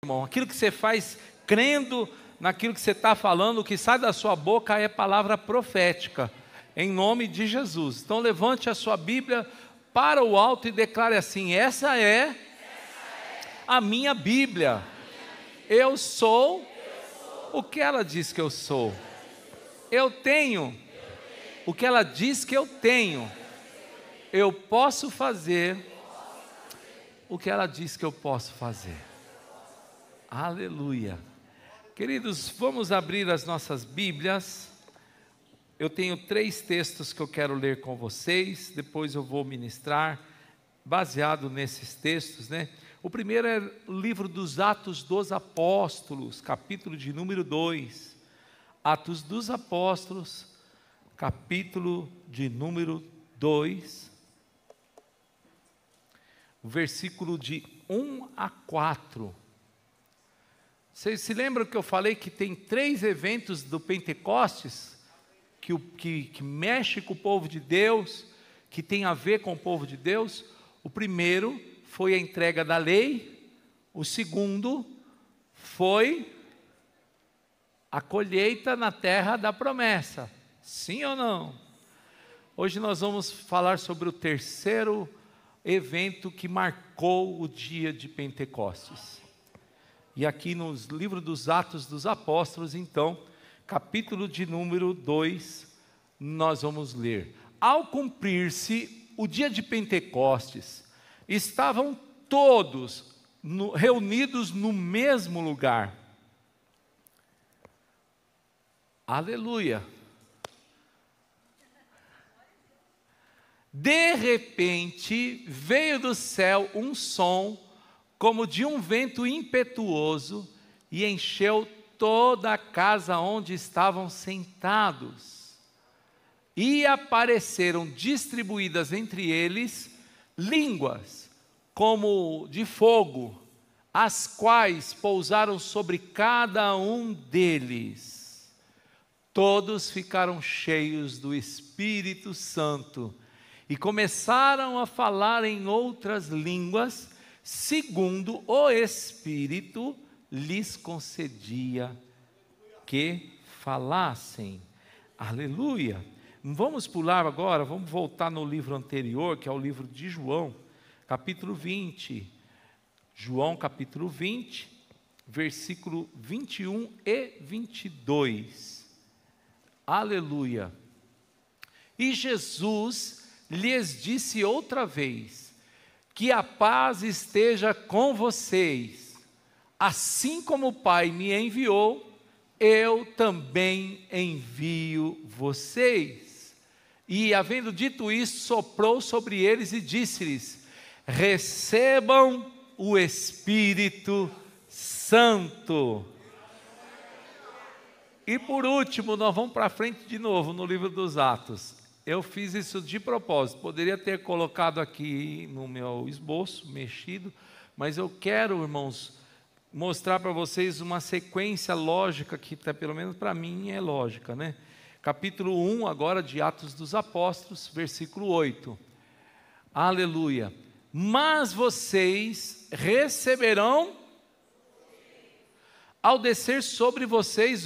irmão. Aquilo que você faz crendo naquilo que você está falando, o que sai da sua boca é palavra profética, em nome de Jesus. Então levante a sua Bíblia para o alto e declare assim: essa é a minha Bíblia. Eu sou o que ela diz que eu sou. Eu tenho o que ela diz que eu tenho. Eu posso fazer o que ela diz que eu posso fazer. Aleluia. Queridos, vamos abrir as nossas Bíblias. Eu tenho 3 textos que eu quero ler com vocês, depois eu vou ministrar, baseado nesses textos, né? O primeiro é o livro dos Atos dos Apóstolos, capítulo de número 2. Atos dos Apóstolos, capítulo de número 2, versículo de 1 a 4. Vocês se lembram que eu falei que tem 3 eventos do Pentecostes que mexe com o povo de Deus, que tem a ver com o povo de Deus? O primeiro foi a entrega da lei, o segundo foi a colheita na terra da promessa. Sim ou não? Hoje nós vamos falar sobre o terceiro evento que marcou o dia de Pentecostes. E aqui no livro dos Atos dos Apóstolos, então, capítulo de número 2, nós vamos ler. Ao cumprir-se o dia de Pentecostes, estavam todos reunidos no mesmo lugar. Aleluia. De repente, veio do céu um som como de um vento impetuoso, e encheu toda a casa onde estavam sentados. E apareceram distribuídas entre eles línguas, como de fogo, as quais pousaram sobre cada um deles. Todos ficaram cheios do Espírito Santo, e começaram a falar em outras línguas, segundo o Espírito lhes concedia que falassem. Aleluia. Vamos pular agora, vamos voltar no livro anterior, que é o livro de João, capítulo 20. João, capítulo 20, versículo 21 e 22. Aleluia. E Jesus lhes disse outra vez: que a paz esteja com vocês. Assim como o Pai me enviou, eu também envio vocês. E havendo dito isso, soprou sobre eles e disse-lhes: recebam o Espírito Santo. E por último, nós vamos para frente de novo no livro dos Atos. Eu fiz isso de propósito, poderia ter colocado aqui no meu esboço, mexido, mas eu quero, irmãos, mostrar para vocês uma sequência lógica, que pelo menos para mim é lógica, né? Capítulo 1 agora de Atos dos Apóstolos, versículo 8. Aleluia. Mas vocês receberão, ao descer sobre vocês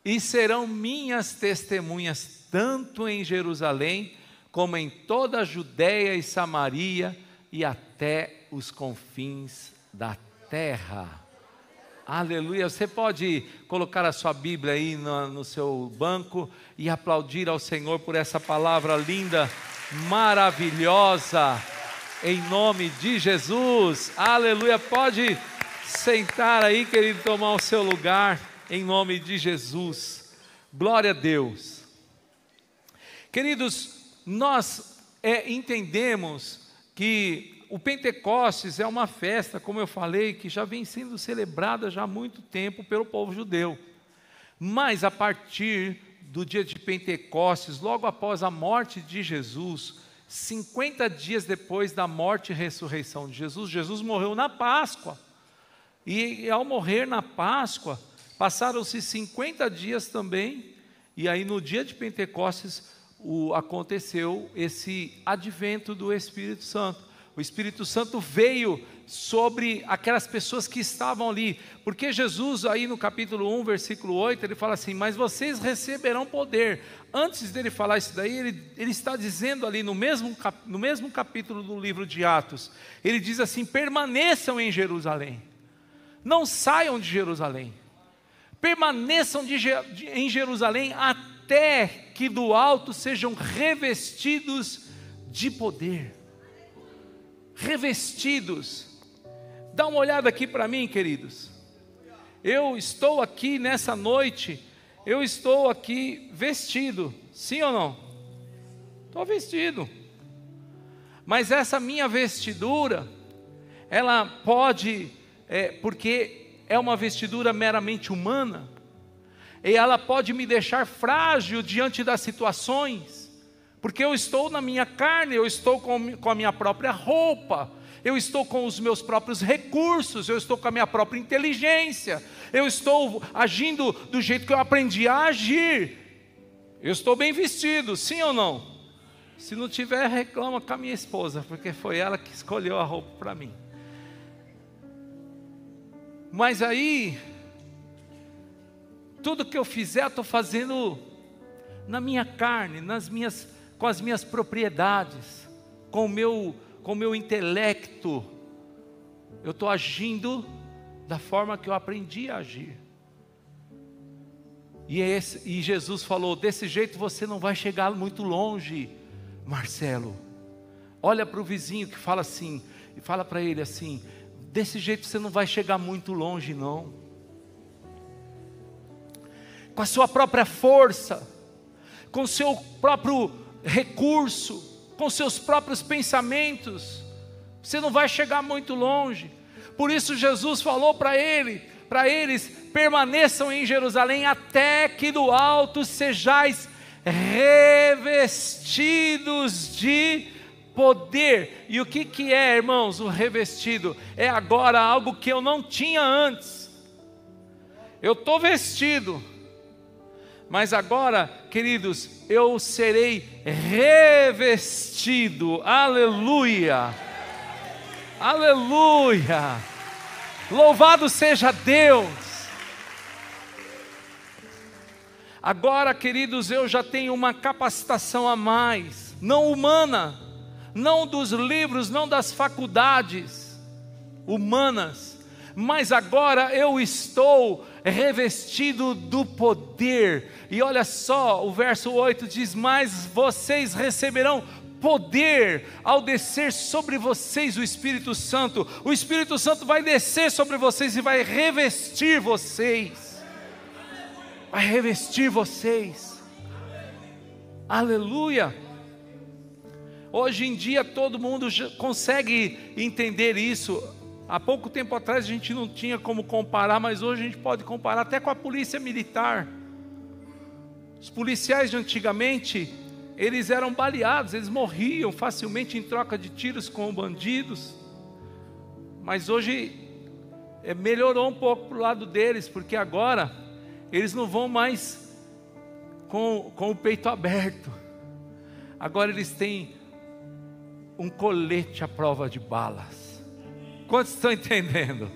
e serão minhas testemunhas, tanto em Jerusalém, como em toda a Judéia e Samaria, e até os confins da terra. Aleluia. Você pode colocar a sua Bíblia aí no seu banco e aplaudir ao Senhor por essa palavra linda, maravilhosa, em nome de Jesus. Aleluia. Pode sentar aí, querido, tomar o seu lugar. Em nome de Jesus, glória a Deus. Queridos, nós entendemos que o Pentecostes é uma festa, como eu falei, que já vem sendo celebrada já há muito tempo pelo povo judeu. Mas a partir do dia de Pentecostes, logo após a morte de Jesus, 50 dias depois da morte e ressurreição de Jesus, Jesus morreu na Páscoa. E ao morrer na Páscoa, passaram-se 50 dias também, e aí no dia de Pentecostes aconteceu esse advento do Espírito Santo. O Espírito Santo veio sobre aquelas pessoas que estavam ali, porque Jesus aí no capítulo 1, versículo 8, ele fala assim: mas vocês receberão poder. Antes dele falar isso daí, ele está dizendo ali no mesmo capítulo do livro de Atos, ele diz assim: permaneçam em Jerusalém, não saiam de Jerusalém, permaneçam em Jerusalém até que do alto sejam revestidos de poder. Revestidos. Dá uma olhada aqui para mim, queridos. Eu estou aqui nessa noite, eu estou aqui vestido, sim ou não? Estou vestido. Mas essa minha vestidura, ela pode, porque é uma vestidura meramente humana, e ela pode me deixar frágil diante das situações, porque eu estou na minha carne, eu estou com a minha própria roupa, eu estou com os meus próprios recursos, eu estou com a minha própria inteligência, eu estou agindo do jeito que eu aprendi a agir, eu estou bem vestido, sim ou não? Se não tiver, reclama com a minha esposa, porque foi ela que escolheu a roupa para mim. Mas aí, tudo que eu fizer, eu estou fazendo na minha carne, com as minhas propriedades, com o meu intelecto, eu estou agindo da forma que eu aprendi a agir. E Jesus falou: desse jeito você não vai chegar muito longe, Marcelo. Olha para o vizinho que fala assim, e fala para ele assim: desse jeito você não vai chegar muito longe não. Com a sua própria força, com o seu próprio recurso, com seus próprios pensamentos, você não vai chegar muito longe. Por isso Jesus falou para eles: permaneçam em Jerusalém até que do alto sejais revestidos de poder. E o que é, irmãos, o revestido? É agora algo que eu não tinha antes. Eu estou vestido, mas agora, queridos, eu serei revestido. Aleluia, aleluia, louvado seja Deus. Agora, queridos, eu já tenho uma capacitação a mais, não humana, não dos livros, não das faculdades humanas, mas agora eu estou revestido do poder. E olha só, o verso 8 diz: mas vocês receberão poder ao descer sobre vocês o Espírito Santo. O Espírito Santo vai descer sobre vocês e vai revestir vocês. Vai revestir vocês. Aleluia. Hoje em dia todo mundo consegue entender isso. Há pouco tempo atrás a gente não tinha como comparar, mas hoje a gente pode comparar até com a polícia militar. Os policiais de antigamente, eles eram baleados, eles morriam facilmente em troca de tiros com bandidos. Mas hoje melhorou um pouco para o lado deles, porque agora eles não vão mais com o peito aberto. Agora eles têm um colete à prova de balas. Quantos estão entendendo?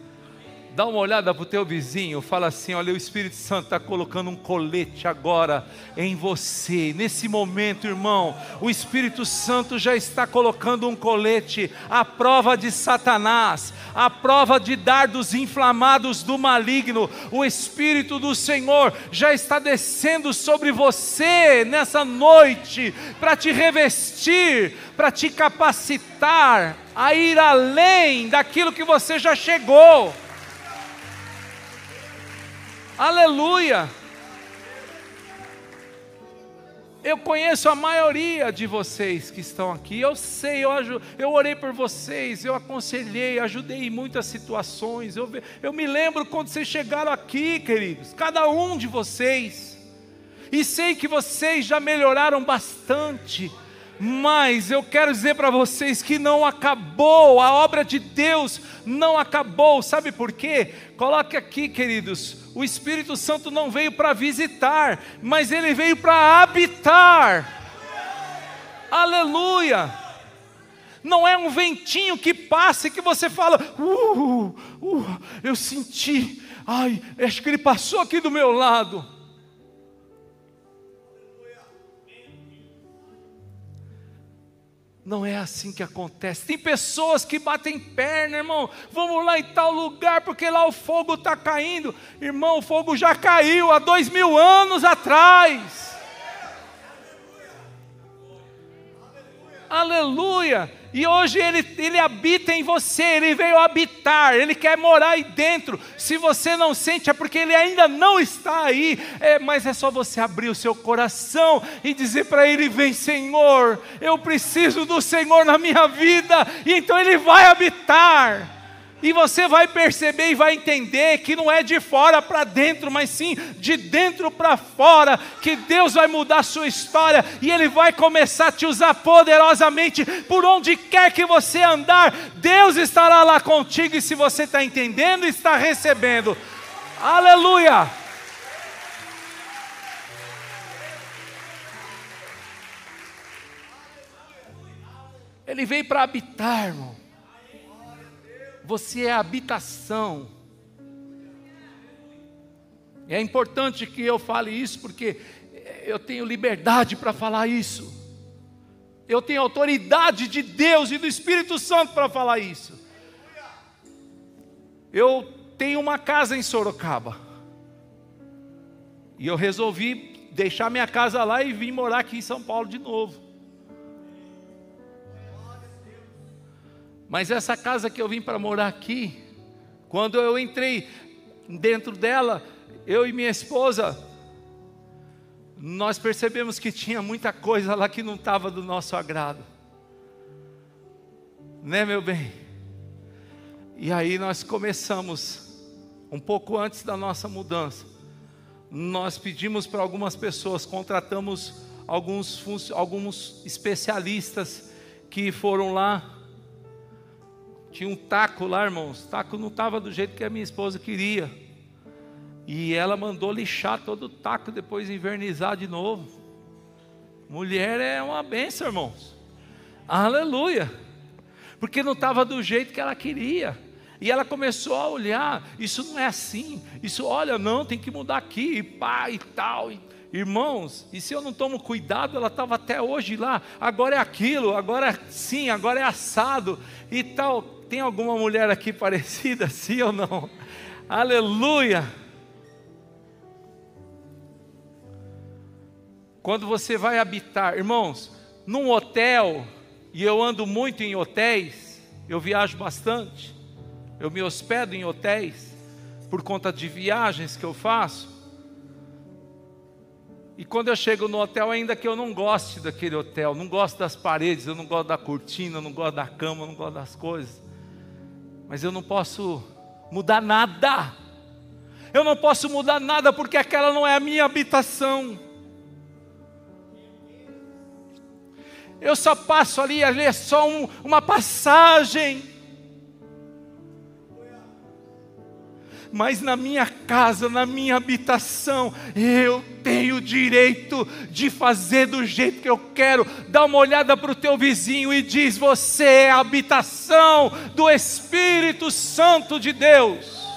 Dá uma olhada para o teu vizinho, fala assim: olha, o Espírito Santo está colocando um colete agora em você. Nesse momento, irmão, o Espírito Santo já está colocando um colete à prova de Satanás, à prova de dardos inflamados do maligno. O Espírito do Senhor já está descendo sobre você nessa noite, para te revestir, para te capacitar a ir além daquilo que você já chegou. Aleluia. Eu conheço a maioria de vocês que estão aqui. Eu sei, eu orei por vocês, eu aconselhei, ajudei em muitas situações. Eu me lembro quando vocês chegaram aqui, queridos, cada um de vocês, e sei que vocês já melhoraram bastante. Mas eu quero dizer para vocês que não acabou, a obra de Deus não acabou. Sabe por quê? Coloque aqui, queridos, o Espírito Santo não veio para visitar, mas ele veio para habitar. Aleluia! Não é um ventinho que passa e que você fala, eu senti, ai, acho que ele passou aqui do meu lado. Não é assim que acontece. Tem pessoas que batem perna, irmão. Vamos lá em tal lugar, porque lá o fogo está caindo. Irmão, o fogo já caiu há 2000 anos atrás. Aleluia! E hoje ele habita em você, Ele veio habitar, Ele quer morar aí dentro. Se você não sente, é porque Ele ainda não está aí. Mas é só você abrir o seu coração e dizer para Ele: vem Senhor, eu preciso do Senhor na minha vida. E então Ele vai habitar. E você vai perceber e vai entender que não é de fora para dentro, mas sim de dentro para fora, que Deus vai mudar a sua história, e Ele vai começar a te usar poderosamente, por onde quer que você andar, Deus estará lá contigo, e se você está entendendo, está recebendo, aleluia! Ele veio para habitar, irmão. Você é a habitação. É importante que eu fale isso, porque eu tenho liberdade para falar isso. Eu tenho autoridade de Deus e do Espírito Santo para falar isso. Eu tenho uma casa em Sorocaba. E eu resolvi deixar minha casa lá e vim morar aqui em São Paulo de novo. Mas essa casa que eu vim para morar aqui, quando eu entrei dentro dela, eu e minha esposa, nós percebemos que tinha muita coisa lá que não estava do nosso agrado. Né, meu bem? E aí nós começamos, um pouco antes da nossa mudança, nós pedimos para algumas pessoas, contratamos alguns especialistas que foram lá. Tinha um taco lá, irmãos. O taco não estava do jeito que a minha esposa queria. E ela mandou lixar todo o taco, depois invernizar de novo. Mulher é uma bênção, irmãos. Aleluia. Porque não estava do jeito que ela queria. E ela começou a olhar. Isso não é assim. Isso, olha, não, tem que mudar aqui. E pá, e tal. Irmãos, e se eu não tomo cuidado, ela estava até hoje lá. Agora é aquilo, agora sim, agora é assado e tal. Tem alguma mulher aqui parecida, sim ou não? Aleluia! Quando você vai habitar, irmãos, num hotel, e eu ando muito em hotéis, eu viajo bastante, eu me hospedo em hotéis, por conta de viagens que eu faço. E quando eu chego no hotel, ainda que eu não goste daquele hotel, não gosto das paredes, eu não gosto da cortina, eu não gosto da cama, eu não gosto das coisas, mas eu não posso mudar nada. Eu não posso mudar nada, porque aquela não é a minha habitação. Eu só passo ali é só uma passagem. Mas na minha casa, na minha habitação, eu tenho o direito de fazer do jeito que eu quero. Dá uma olhada para o teu vizinho e diz: você é a habitação do Espírito Santo de Deus.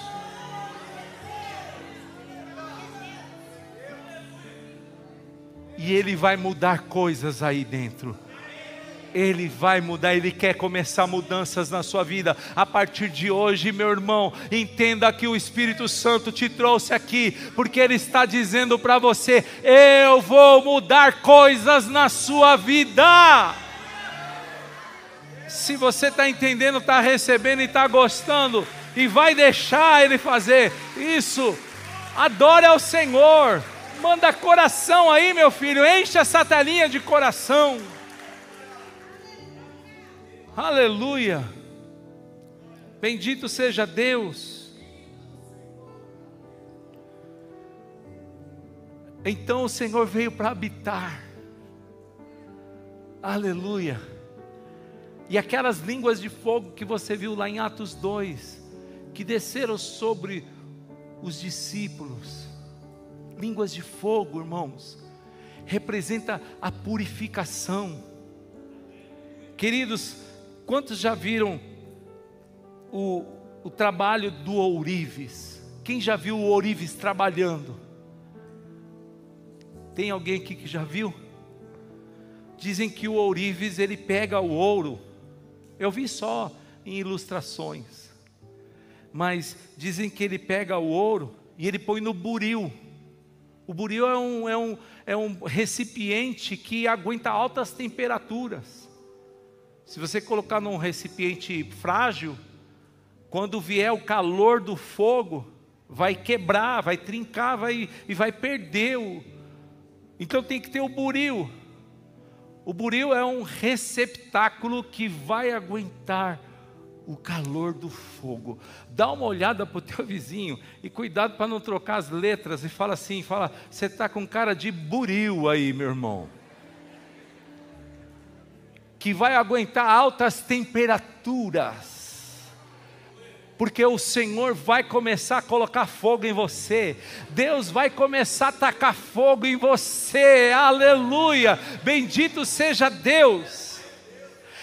E Ele vai mudar coisas aí dentro. Ele vai mudar, Ele quer começar mudanças na sua vida. A partir de hoje, meu irmão, entenda que o Espírito Santo te trouxe aqui, porque Ele está dizendo para você: eu vou mudar coisas na sua vida. Se você está entendendo, está recebendo e está gostando, e vai deixar Ele fazer isso, adore ao Senhor. Manda coração aí, meu filho, enche essa telinha de coração. Aleluia, bendito seja Deus. Então o Senhor veio para habitar, aleluia. E aquelas línguas de fogo que você viu lá em Atos 2, que desceram sobre os discípulos, línguas de fogo, irmãos, representa a purificação. Queridos, Quantos já viram o trabalho do ourives? Quem já viu o ourives trabalhando? Tem alguém aqui que já viu? Dizem que o ourives, ele pega o ouro. Eu vi só em ilustrações. Mas dizem que ele pega o ouro e ele põe no buril. O buril é um recipiente que aguenta altas temperaturas. Se você colocar num recipiente frágil, quando vier o calor do fogo, vai quebrar, vai trincar, e vai perder. Então tem que ter o buril. O buril é um receptáculo que vai aguentar o calor do fogo. Dá uma olhada para o teu vizinho e cuidado para não trocar as letras e fala assim, você está com cara de buril aí, meu irmão. Que vai aguentar altas temperaturas. Porque o Senhor vai começar a colocar fogo em você. Deus vai começar a tacar fogo em você. Aleluia! Bendito seja Deus.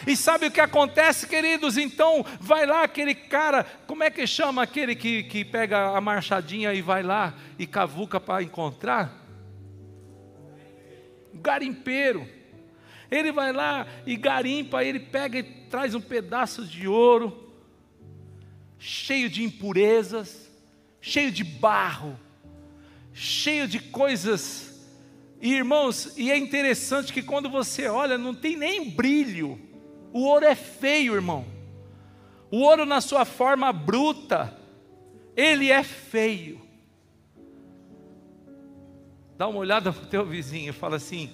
E sabe o que acontece, queridos? Então vai lá aquele cara, como é que chama aquele que pega a machadinha e vai lá e cavuca para encontrar? Garimpeiro. Ele vai lá e garimpa, ele pega e traz um pedaço de ouro, cheio de impurezas, cheio de barro, cheio de coisas. E irmãos, e é interessante que quando você olha, não tem nem brilho. O ouro é feio, irmão. O ouro na sua forma bruta, ele é feio. Dá uma olhada para o teu vizinho e fala assim: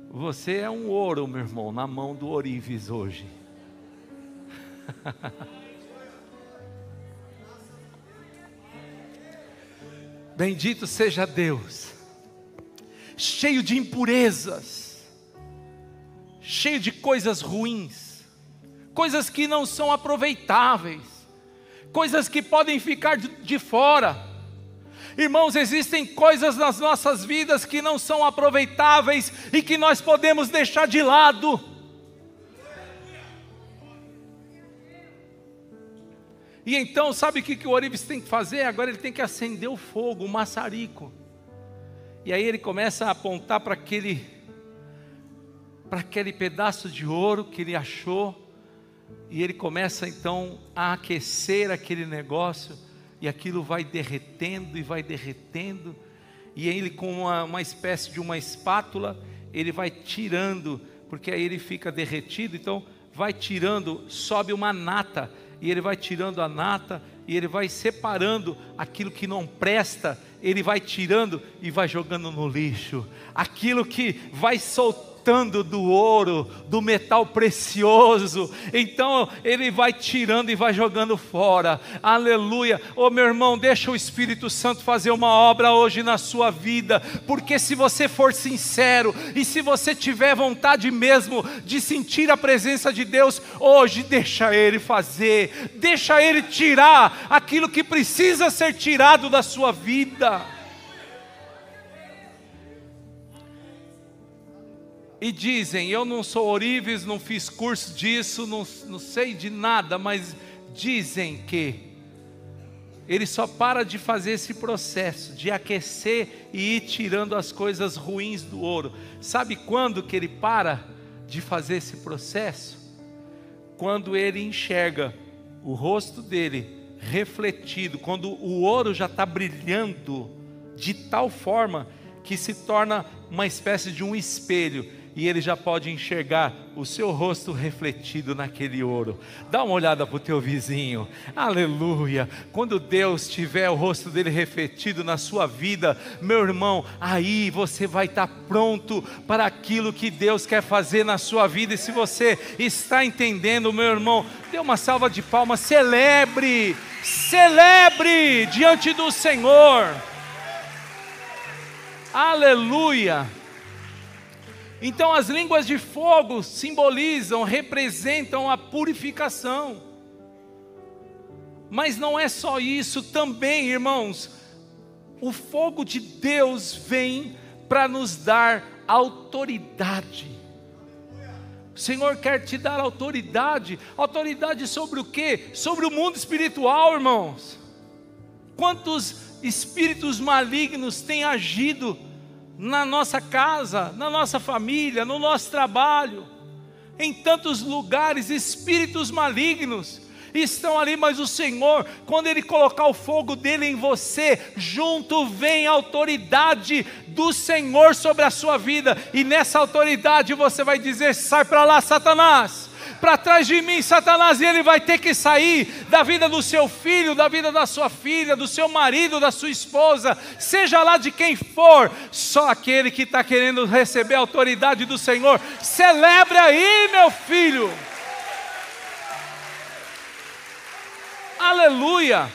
você é um ouro, meu irmão, na mão do ourives hoje. Bendito seja Deus. Cheio de impurezas, cheio de coisas ruins, coisas que não são aproveitáveis, coisas que podem ficar de fora. Irmãos, existem coisas nas nossas vidas que não são aproveitáveis e que nós podemos deixar de lado. E então, sabe o que o ourives tem que fazer? Agora ele tem que acender o fogo, o maçarico. E aí ele começa a apontar para aquele pedaço de ouro que ele achou. E ele começa então a aquecer aquele negócio. E aquilo vai derretendo e vai derretendo. E ele, com uma espécie de uma espátula, ele vai tirando, porque aí ele fica derretido. Então vai tirando, sobe uma nata, e ele vai tirando a nata, e ele vai separando aquilo que não presta. Ele vai tirando e vai jogando no lixo. Aquilo que vai soltando do ouro, do metal precioso, então ele vai tirando e vai jogando fora. Aleluia. Ô meu irmão, deixa o Espírito Santo fazer uma obra hoje na sua vida, porque se você for sincero, e se você tiver vontade mesmo de sentir a presença de Deus, hoje deixa Ele fazer, deixa Ele tirar aquilo que precisa ser tirado da sua vida. E dizem, eu não sou ourives, não fiz curso disso, não sei de nada, mas dizem que ele só para de fazer esse processo, de aquecer e ir tirando as coisas ruins do ouro. Sabe quando que ele para de fazer esse processo? Quando ele enxerga o rosto dele refletido, quando o ouro já está brilhando de tal forma que se torna uma espécie de um espelho. E ele já pode enxergar o seu rosto refletido naquele ouro. Dá uma olhada para o teu vizinho. Aleluia. Quando Deus tiver o rosto dele refletido na sua vida, meu irmão, aí você vai estar pronto para aquilo que Deus quer fazer na sua vida. E se você está entendendo, meu irmão, dê uma salva de palmas. Celebre, celebre diante do Senhor. Aleluia. Então as línguas de fogo simbolizam, representam a purificação. Mas não é só isso também, irmãos. O fogo de Deus vem para nos dar autoridade, O Senhor quer te dar autoridade. Autoridade sobre o quê? Sobre o mundo espiritual, irmãos. Quantos espíritos malignos têm agido na nossa casa, na nossa família, no nosso trabalho, em tantos lugares, espíritos malignos estão ali, mas o Senhor, quando Ele colocar o fogo dEle em você, junto vem a autoridade do Senhor sobre a sua vida, e nessa autoridade você vai dizer: sai para lá, Satanás, para trás de mim, Satanás, e ele vai ter que sair da vida do seu filho, da vida da sua filha, do seu marido, da sua esposa, seja lá de quem for. Só aquele que está querendo receber a autoridade do Senhor, celebre aí, meu filho. Aleluia.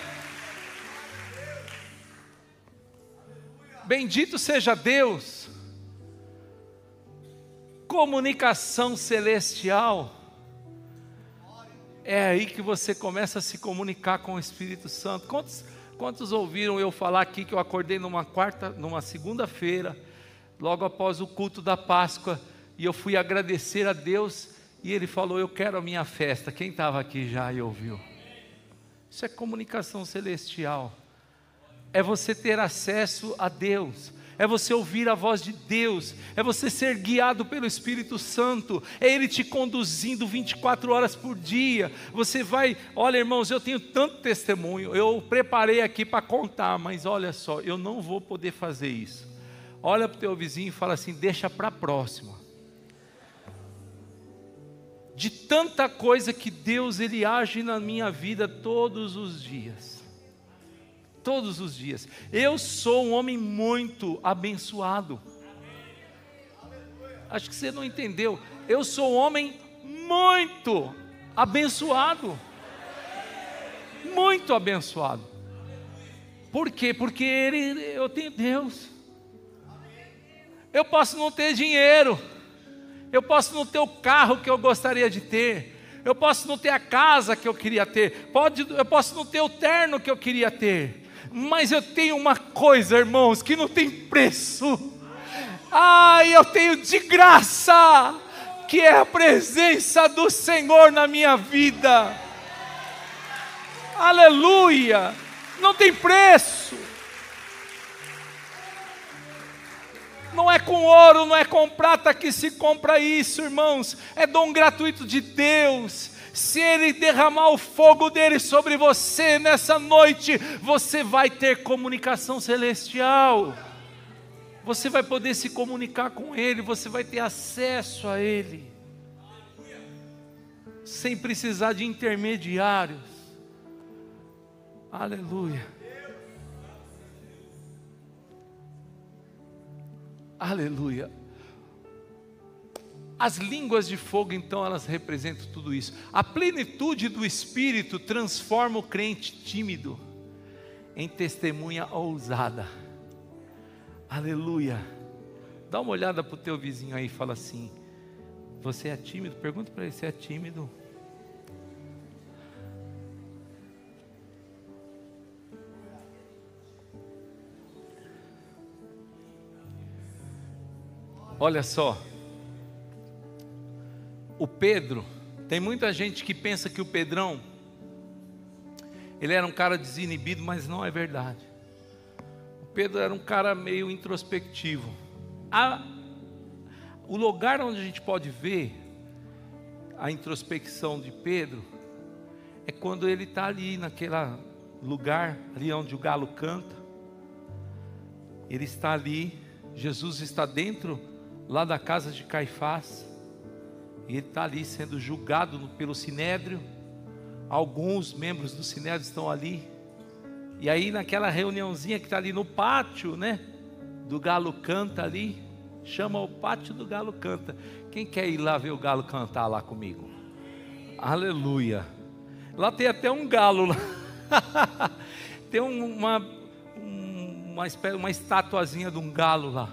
Bendito seja Deus. Comunicação celestial. É aí que você começa a se comunicar com o Espírito Santo. Quantos ouviram eu falar aqui que eu acordei numa segunda-feira, logo após o culto da Páscoa, e eu fui agradecer a Deus, e Ele falou: eu quero a minha festa. Quem estava aqui já e ouviu? Isso é comunicação celestial. É você ter acesso a Deus, é você ouvir a voz de Deus, é você ser guiado pelo Espírito Santo, é Ele te conduzindo 24 horas por dia. Você vai, olha, irmãos, eu tenho tanto testemunho, eu preparei aqui para contar, mas olha só, eu não vou poder fazer isso. Olha para o teu vizinho e fala assim: deixa para a próxima. De tanta coisa que Deus, Ele age na minha vida todos os dias. Todos os dias. Eu sou um homem muito abençoado. Acho que você não entendeu. Eu sou um homem muito abençoado. Muito abençoado. Por quê? Porque eu tenho Deus. Eu posso não ter dinheiro. Eu posso não ter o carro que eu gostaria de ter. Eu posso não ter a casa que eu queria ter. Eu posso não ter o terno que eu queria ter. Mas eu tenho uma coisa, irmãos, que não tem preço. Eu tenho de graça, que é a presença do Senhor na minha vida. Aleluia! Não tem preço. Não é com ouro, não é com prata que se compra isso, irmãos. É dom gratuito de Deus. Se Ele derramar o fogo dEle sobre você nessa noite, você vai ter comunicação celestial. Você vai poder se comunicar com Ele, você vai ter acesso a Ele, sem precisar de intermediários. Aleluia. Aleluia. As línguas de fogo, então, elas representam tudo isso. A plenitude do Espírito transforma o crente tímido em testemunha ousada. Aleluia. Dá uma olhada para o teu vizinho aí e fala assim: você é tímido? Pergunta para ele: você é tímido? Olha só, o Pedro, tem muita gente que pensa que o Pedrão, ele era um cara desinibido, mas não é verdade. O Pedro era um cara meio introspectivo. O lugar onde a gente pode ver a introspecção de Pedro é quando ele está ali naquele lugar, ali onde o galo canta. Ele está ali, Jesus está dentro lá da casa de Caifás, e ele está ali sendo julgado pelo Sinédrio. Alguns membros do Sinédrio estão ali, e aí naquela reuniãozinha que está ali no pátio, né, do galo canta ali, chama o pátio do galo canta. Quem quer ir lá ver o galo cantar lá comigo? Aleluia. Lá tem até um galo lá. Tem uma estatuazinha de um galo lá.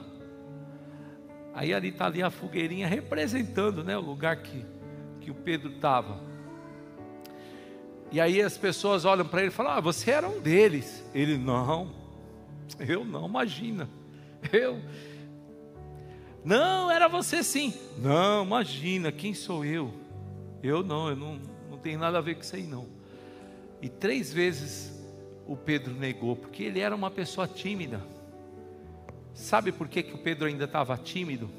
Aí ali está ali a fogueirinha representando, né, o lugar que o Pedro estava. E aí as pessoas olham para ele e falam: você era um deles. Ele: não, eu não, imagina. Não, era você sim. Não, imagina, quem sou eu? Eu não tenho nada a ver com isso aí não. E 3 vezes o Pedro negou, porque ele era uma pessoa tímida. Sabe por que o Pedro ainda estava tímido?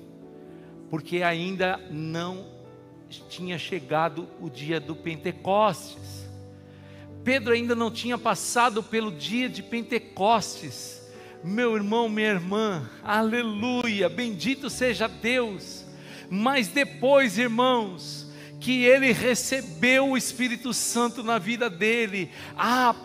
Porque ainda não tinha chegado o dia do Pentecostes. Pedro ainda não tinha passado pelo dia de Pentecostes. Meu irmão, minha irmã, aleluia, bendito seja Deus. Mas depois, irmãos, que ele recebeu o Espírito Santo na vida dele,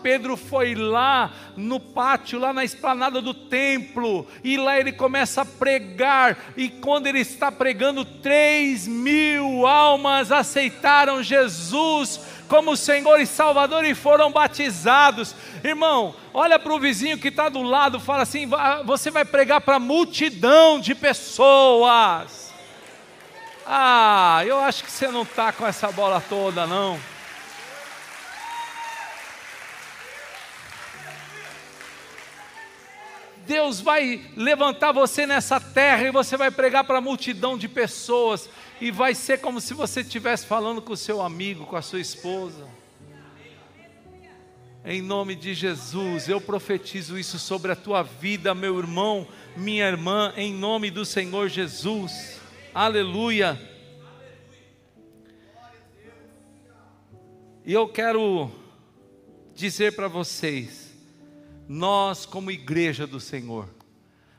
Pedro foi lá no pátio, lá na esplanada do templo, e lá ele começa a pregar, e quando ele está pregando, 3.000 almas aceitaram Jesus como Senhor e Salvador e foram batizados. Irmão, olha para o vizinho que está do lado, fala assim: você vai pregar para multidão de pessoas. Eu acho que você não está com essa bola toda, não. Deus vai levantar você nessa terra e você vai pregar para a multidão de pessoas. E vai ser como se você estivesse falando com o seu amigo, com a sua esposa. Em nome de Jesus, eu profetizo isso sobre a tua vida, meu irmão, minha irmã, em nome do Senhor Jesus. Aleluia. E eu quero dizer para vocês, nós como igreja do Senhor,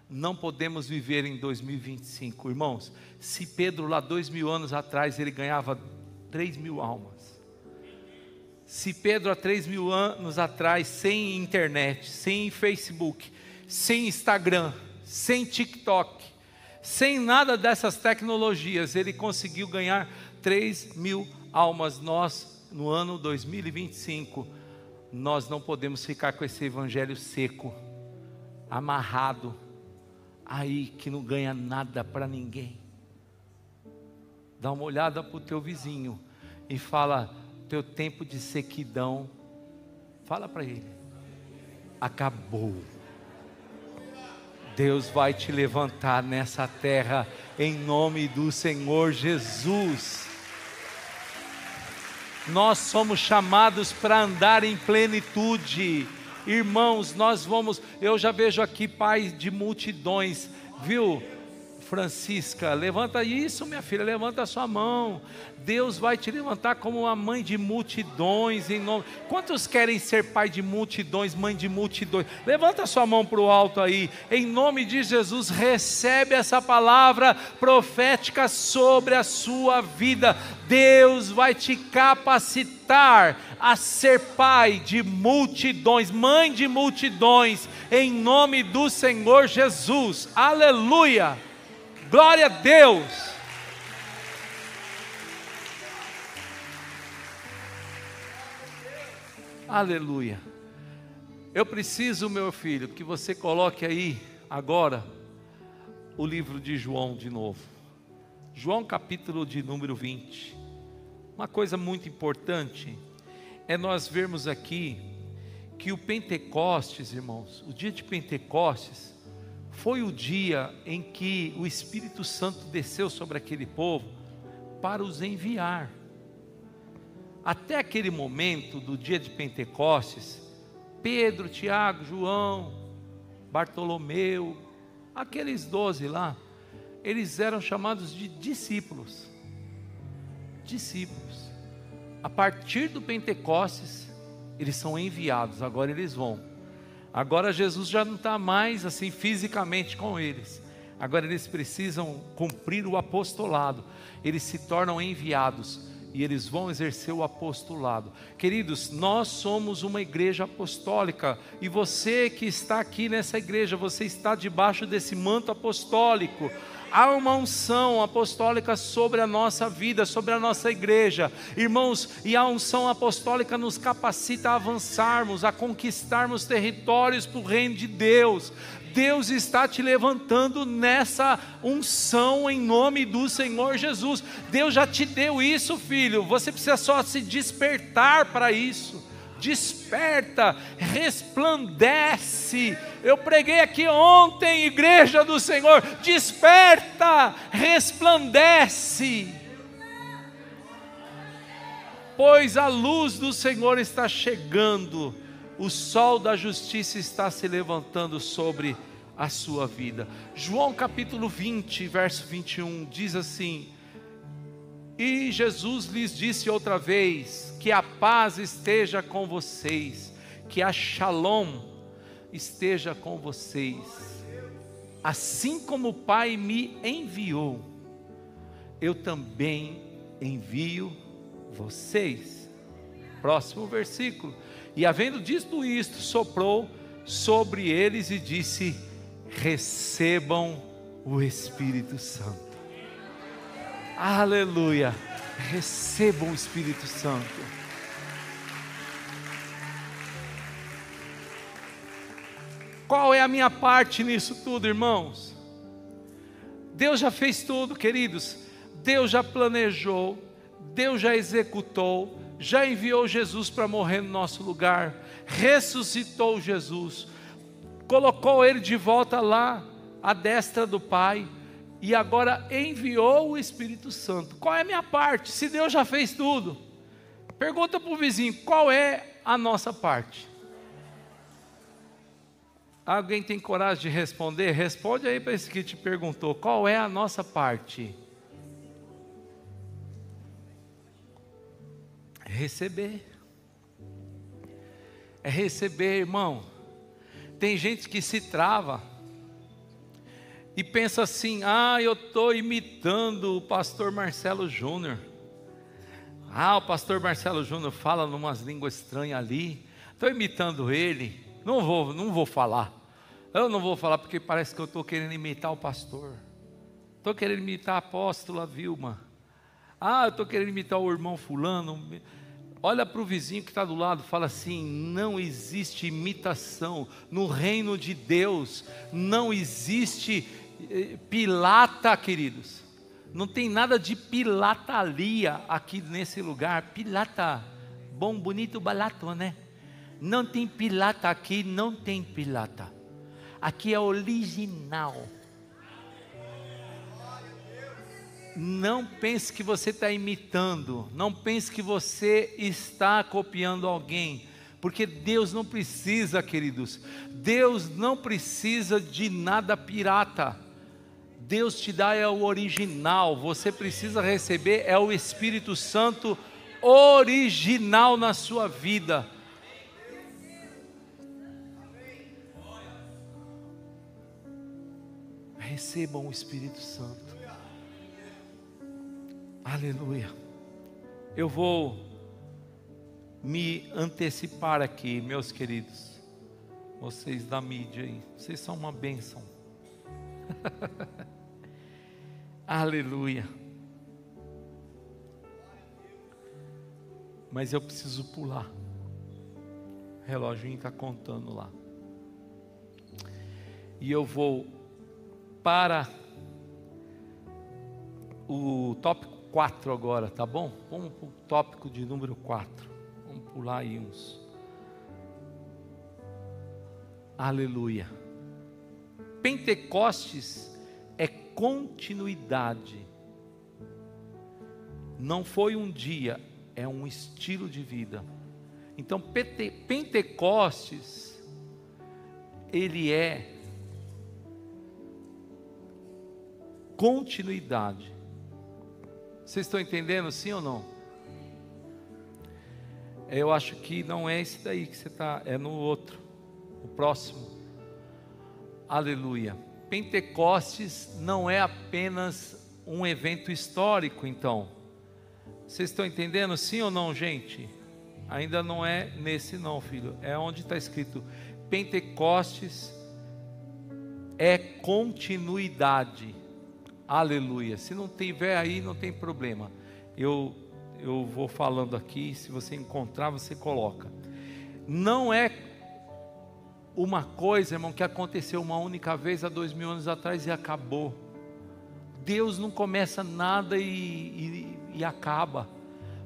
não podemos viver em 2025, irmãos. Se Pedro lá 2.000 anos atrás, ele ganhava 3.000 almas. Se Pedro há 3.000 anos atrás, sem internet, sem Facebook, sem Instagram, sem TikTok, sem nada dessas tecnologias, ele conseguiu ganhar 3.000 almas. Nós, no ano 2025, nós não podemos ficar com esse evangelho seco, amarrado, aí que não ganha nada para ninguém. Dá uma olhada para o teu vizinho e fala: teu tempo de sequidão, fala para ele, acabou. Deus vai te levantar nessa terra, em nome do Senhor Jesus. Nós somos chamados para andar em plenitude. Irmãos, eu já vejo aqui pais de multidões, viu? Francisca, levanta isso, minha filha, levanta a sua mão. Deus vai te levantar como uma mãe de multidões, em nome. Quantos querem ser pai de multidões, mãe de multidões? Levanta a sua mão para o alto aí, em nome de Jesus. Recebe essa palavra profética sobre a sua vida. Deus vai te capacitar a ser pai de multidões, mãe de multidões, em nome do Senhor Jesus. Aleluia. Glória a Deus. Aleluia. Eu preciso, meu filho, que você coloque aí agora o livro de João de novo. João capítulo de número 20. Uma coisa muito importante é nós vermos aqui que o Pentecostes, irmãos, o dia de Pentecostes foi o dia em que o Espírito Santo desceu sobre aquele povo para os enviar. Até aquele momento do dia de Pentecostes, Pedro, Tiago, João, Bartolomeu, aqueles 12 lá, eles eram chamados de discípulos. Discípulos. A partir do Pentecostes, eles são enviados, agora eles vão. Agora Jesus já não está mais assim fisicamente com eles. Agora eles precisam cumprir o apostolado. Eles se tornam enviados e eles vão exercer o apostolado. Queridos, nós somos uma igreja apostólica. E você que está aqui nessa igreja, você está debaixo desse manto apostólico. Há uma unção apostólica sobre a nossa vida, sobre a nossa igreja, irmãos, e a unção apostólica nos capacita a avançarmos, a conquistarmos territórios para o reino de Deus. Deus está te levantando nessa unção em nome do Senhor Jesus. Deus já te deu isso, filho, você precisa só se despertar para isso. desperta, resplandece. Eu preguei aqui ontem, igreja do Senhor, desperta, resplandece. Pois a luz do Senhor está chegando, o sol da justiça está se levantando sobre a sua vida. João capítulo 20, verso 21, diz assim: e Jesus lhes disse outra vez, que a paz esteja com vocês, que a shalom esteja com vocês. Assim como o Pai me enviou, eu também envio vocês. Próximo versículo. E havendo dito isto, soprou sobre eles e disse: recebam o Espírito Santo. Aleluia. Recebam o Espírito Santo. Qual é a minha parte nisso tudo, irmãos? Deus já fez tudo, queridos. Deus já planejou, Deus já executou, já enviou Jesus para morrer no nosso lugar, ressuscitou Jesus, colocou Ele de volta lá à destra do Pai, e agora enviou o Espírito Santo. Qual é a minha parte? Se Deus já fez tudo, pergunta para o vizinho, qual é a nossa parte? Alguém tem coragem de responder? Responde aí para esse que te perguntou, qual é a nossa parte? Receber. É receber, irmão. Tem gente que se trava e pensa assim: ah, eu estou imitando o pastor Marcelo Júnior. Ah, o pastor Marcelo Júnior fala numas línguas estranhas ali, estou imitando ele, não vou falar. Eu não vou falar porque parece que eu estou querendo imitar o pastor. Estou querendo imitar a apóstola Vilma. Ah, eu estou querendo imitar o irmão fulano. Olha para o vizinho que está do lado, fala assim: não existe imitação no reino de Deus, não existe pilata, queridos. Não tem nada de pilataria aqui nesse lugar. Pilata, bom, bonito, barato, né? Não tem pilata aqui, não tem pilata. Aqui é original. Não pense que você está imitando, não pense que você está copiando alguém, porque Deus não precisa, queridos, Deus não precisa de nada pirata. Deus te dá é o original, você precisa receber é o Espírito Santo original na sua vida. Recebam o Espírito Santo. Aleluia. Eu vou me antecipar aqui, meus queridos. Vocês da mídia aí, vocês são uma bênção. Aleluia. Mas eu preciso pular. O reloginho está contando lá. E eu vou para o tópico 4 agora, tá bom? Vamos para o tópico de número 4. Vamos pular aí uns. Aleluia. Pentecostes é continuidade. Não foi um dia, é um estilo de vida. Então Pentecostes, ele é continuidade. Vocês estão entendendo, sim ou não? Eu acho que não é esse daí que você está, é no outro, o próximo. Aleluia. Pentecostes não é apenas um evento histórico, então. Vocês estão entendendo, sim ou não, gente? Ainda não é nesse não, filho. É onde está escrito Pentecostes é continuidade. Aleluia. Se não tiver aí, não tem problema. Eu vou falando aqui, se você encontrar, você coloca. Não é uma coisa, irmão, que aconteceu uma única vez há 2000 anos atrás e acabou. Deus não começa nada e acaba.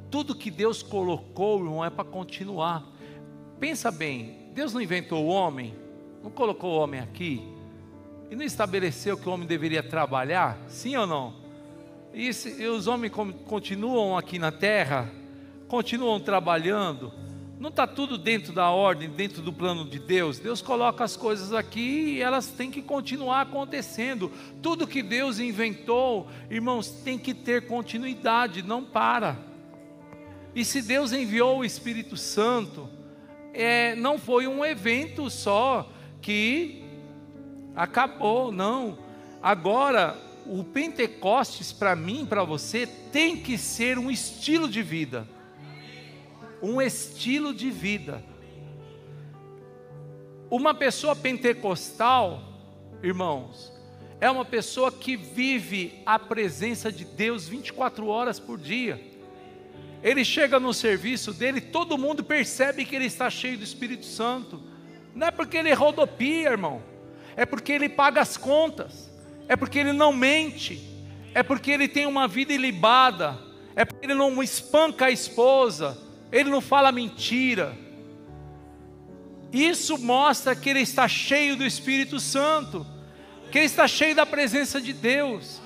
Tudo que Deus colocou, irmão, é para continuar. Pensa bem, Deus não inventou o homem, não colocou o homem aqui, e não estabeleceu que o homem deveria trabalhar, sim ou não? E os homens continuam aqui na terra, continuam trabalhando, não está tudo dentro da ordem, dentro do plano de Deus. Deus coloca as coisas aqui e elas têm que continuar acontecendo. Tudo que Deus inventou, irmãos, tem que ter continuidade, não para. E se Deus enviou o Espírito Santo, não foi um evento só que acabou, não. Agora, o Pentecostes para mim, para você, tem que ser um estilo de vida. Um estilo de vida. Uma pessoa pentecostal, irmãos, é uma pessoa que vive a presença de Deus 24 horas por dia. Ele chega no serviço dele, todo mundo percebe que ele está cheio do Espírito Santo. Não é porque ele rodopia, irmão, é porque ele paga as contas, é porque ele não mente, é porque ele tem uma vida ilibada, é porque ele não espanca a esposa, ele não fala mentira. Isso mostra que ele está cheio do Espírito Santo, que ele está cheio da presença de Deus.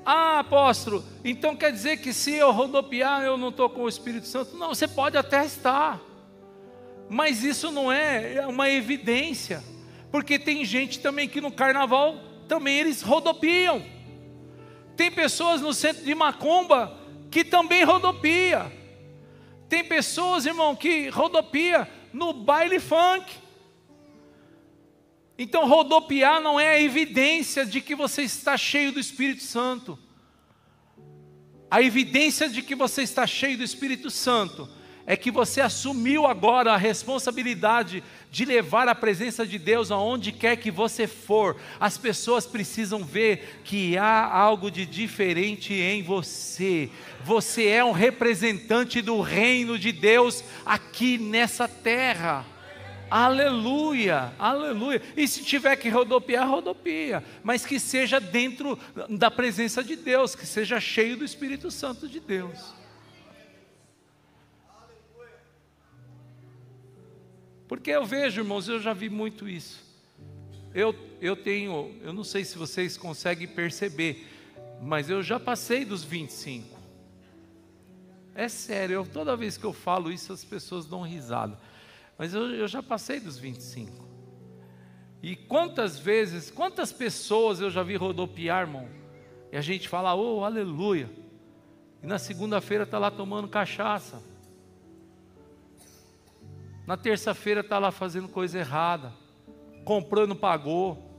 Ah, apóstolo, então quer dizer que se eu rodopiar eu não estou com o Espírito Santo? Não, você pode até estar, mas isso não é uma evidência, porque tem gente também que no carnaval também eles rodopiam. Tem pessoas no centro de macumba que também rodopia. Tem pessoas, irmão, que rodopia no baile funk. Então rodopiar não é a evidência de que você está cheio do Espírito Santo. A evidência de que você está cheio do Espírito Santo é que você assumiu agora a responsabilidade de levar a presença de Deus aonde quer que você for. As pessoas precisam ver que há algo de diferente em você. Você é um representante do reino de Deus aqui nessa terra. Aleluia, aleluia. E se tiver que rodopiar, rodopia, mas que seja dentro da presença de Deus, que seja cheio do Espírito Santo de Deus. Porque eu vejo, irmãos, eu já vi muito isso. Eu não sei se vocês conseguem perceber, mas eu já passei dos 25. É sério, toda vez que eu falo isso as pessoas dão risada. Mas eu já passei dos 25. E quantas pessoas eu já vi rodopiar, irmão, e a gente fala, oh, aleluia, e na segunda-feira está lá tomando cachaça, na terça-feira está lá fazendo coisa errada, comprou e não pagou,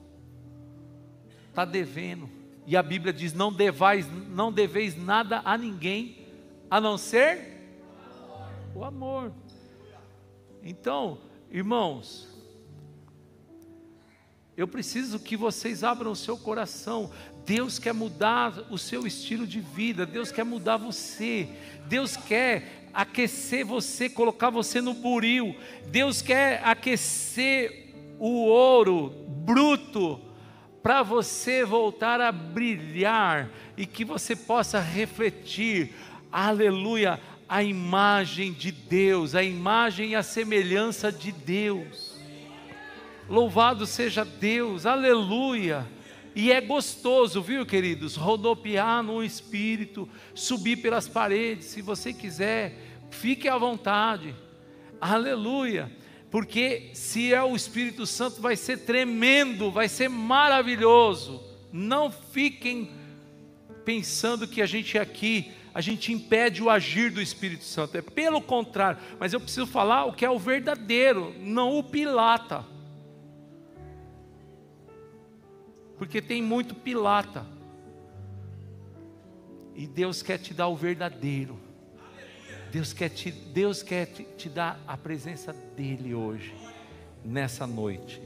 está devendo, e a Bíblia diz, não deveis nada a ninguém, a não ser o amor. Então, irmãos, eu preciso que vocês abram o seu coração. Deus quer mudar o seu estilo de vida, Deus quer mudar você, Deus quer aquecer você, colocar você no buril, Deus quer aquecer o ouro bruto, para você voltar a brilhar, e que você possa refletir, aleluia, a imagem de Deus, a imagem e a semelhança de Deus. Louvado seja Deus, aleluia. E é gostoso, viu, queridos, rodopiar no Espírito, subir pelas paredes, se você quiser, fique à vontade, aleluia, porque se é o Espírito Santo vai ser tremendo, vai ser maravilhoso. Não fiquem pensando que a gente impede o agir do Espírito Santo, é pelo contrário, mas eu preciso falar o que é o verdadeiro, não o pilata. Porque tem muito pilata. E Deus quer te dar o verdadeiro. Deus quer te dar a presença dEle hoje, nessa noite.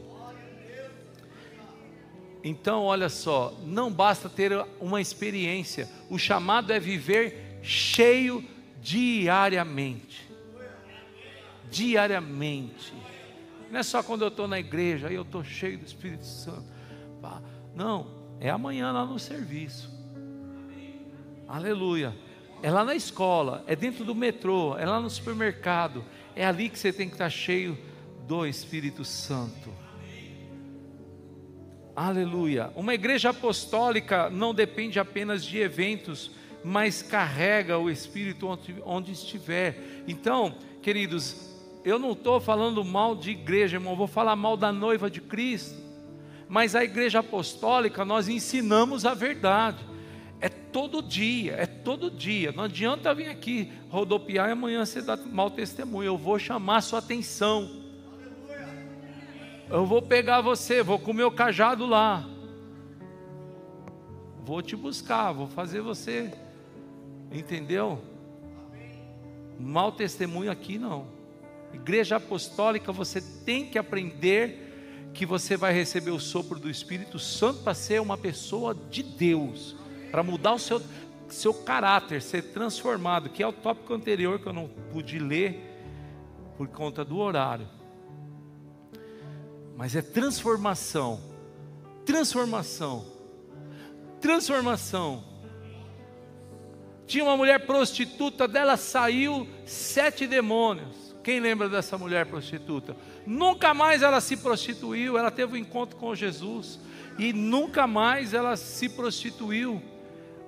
Então olha só, não basta ter uma experiência, o chamado é viver cheio diariamente. Diariamente. Não é só quando eu estou na igreja, aí eu estou cheio do Espírito Santo. Não, é amanhã lá no serviço. Aleluia. É lá na escola, é dentro do metrô, é lá no supermercado, É ali que você tem que estar cheio do Espírito Santo. Aleluia. Uma igreja apostólica não depende apenas de eventos, mas carrega o Espírito onde estiver. Então, queridos, eu não estou falando mal de igreja, irmão, vou falar mal da noiva de Cristo. Mas a igreja apostólica, nós ensinamos a verdade. É todo dia. Não adianta vir aqui rodopiar e amanhã você dá mau testemunho. Eu vou chamar a sua atenção. Eu vou pegar você, vou com o meu cajado lá. Vou te buscar, vou fazer você. Entendeu? Mau testemunho aqui não. Igreja apostólica, você tem que aprender que você vai receber o sopro do Espírito Santo para ser uma pessoa de Deus, para mudar o seu caráter, ser transformado, que é o tópico anterior que eu não pude ler por conta do horário. Mas é transformação. Tinha uma mulher prostituta, dela saiu 7 demônios. Quem lembra dessa mulher prostituta? Nunca mais ela se prostituiu, ela teve um encontro com Jesus e nunca mais ela se prostituiu.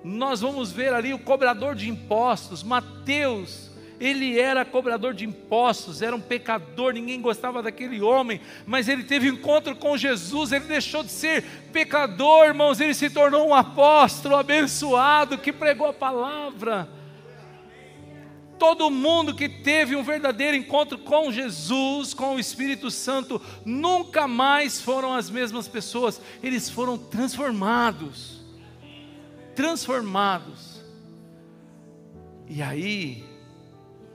Nós vamos ver ali o cobrador de impostos, Mateus. Ele era cobrador de impostos, era um pecador, ninguém gostava daquele homem, mas ele teve um encontro com Jesus, ele deixou de ser pecador, irmãos, ele se tornou um apóstolo abençoado, que pregou a palavra. Todo mundo que teve um verdadeiro encontro com Jesus, com o Espírito Santo, nunca mais foram as mesmas pessoas, eles foram transformados. E aí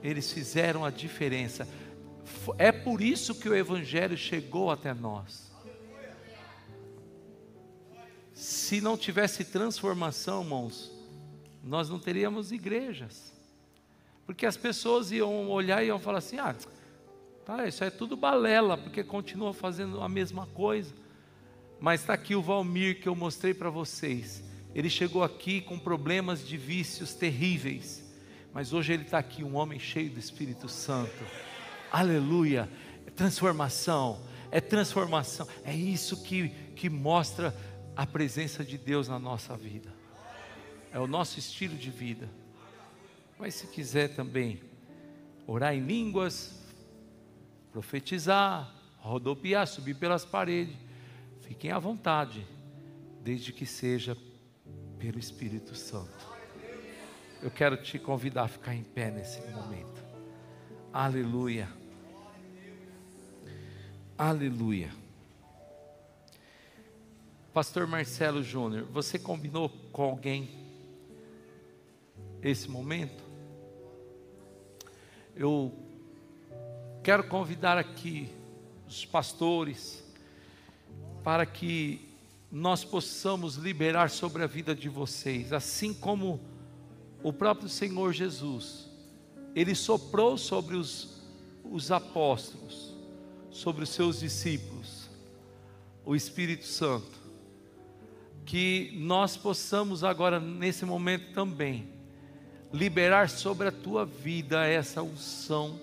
eles fizeram a diferença. É por isso que o Evangelho chegou até nós. Se não tivesse transformação, irmãos, nós não teríamos igrejas. Porque as pessoas iam olhar e iam falar assim: isso é tudo balela, porque continua fazendo a mesma coisa. Mas está aqui o Valmir que eu mostrei para vocês. Ele chegou aqui com problemas de vícios terríveis, mas hoje ele está aqui, um homem cheio do Espírito Santo. Aleluia. É transformação. É isso que mostra a presença de Deus na nossa vida. É o nosso estilo de vida. Mas se quiser também orar em línguas, profetizar, rodopiar, subir pelas paredes, fiquem à vontade, desde que seja pelo Espírito Santo. Eu quero te convidar a ficar em pé nesse momento. Aleluia. Aleluia. Pastor Marcelo Júnior, você combinou com alguém esse momento? Eu quero convidar aqui os pastores para que nós possamos liberar sobre a vida de vocês, assim como o próprio Senhor Jesus, Ele soprou sobre os apóstolos, sobre os seus discípulos, o Espírito Santo, que nós possamos agora, nesse momento também, liberar sobre a tua vida essa unção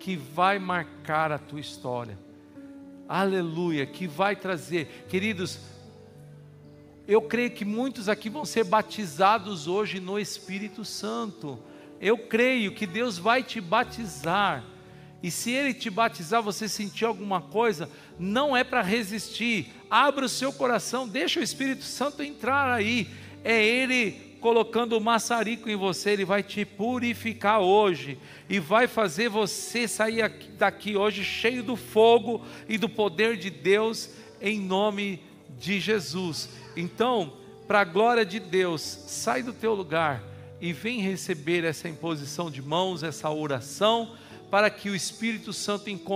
que vai marcar a tua história. Aleluia, que vai trazer, queridos, eu creio que muitos aqui vão ser batizados hoje no Espírito Santo. Eu creio que Deus vai te batizar. E se Ele te batizar, você sentir alguma coisa, não é para resistir. Abra o seu coração, deixa o Espírito Santo entrar aí. É Ele colocando o maçarico em você. Ele vai te purificar hoje e vai fazer você sair daqui hoje cheio do fogo e do poder de Deus, em nome de Jesus. Então, para a glória de Deus, sai do teu lugar e vem receber essa imposição de mãos, essa oração, para que o Espírito Santo encontre